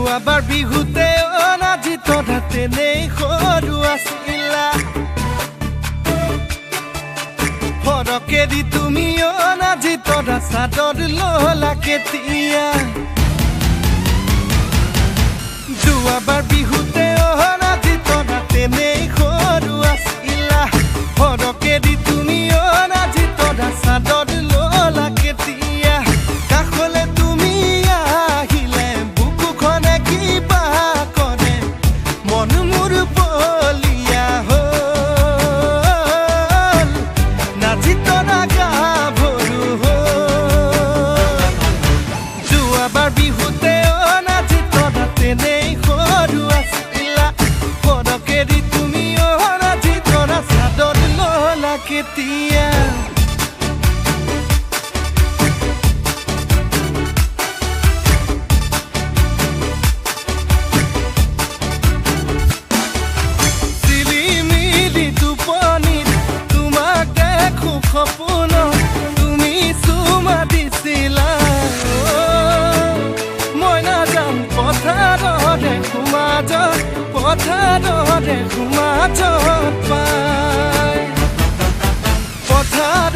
যোৱাবাৰ বিহুতে অনাজি তৰা তেনেই সৰু আছিলা সৰকেদি তুমি অনাজি তৰা চাদৰ ললা কেতিয়া যোৱাবাৰ বিহুতে অনাজি তৰা তেনেই সৰু আছিলা সৰকেদি তুমি অনাজি তৰা চাদৰ ললা কেতিয়া কাষলে তুমি আহিলে বুকুখনে কিবা কৰে মন মোৰ বলিয়া হ'ল নাচি তৰা গাভৰু হ'ল যোৱাবাৰ বিহুতে অনাজি তৰা তেনেই সৰু আছিলা সৰকেদি তুমি অনাজি তৰা চাদৰ ললা কেতিয়া সপোন তুমি চুমা দিছিলা মই নাজান পথাৰৰে সমাজত পাই পথাৰ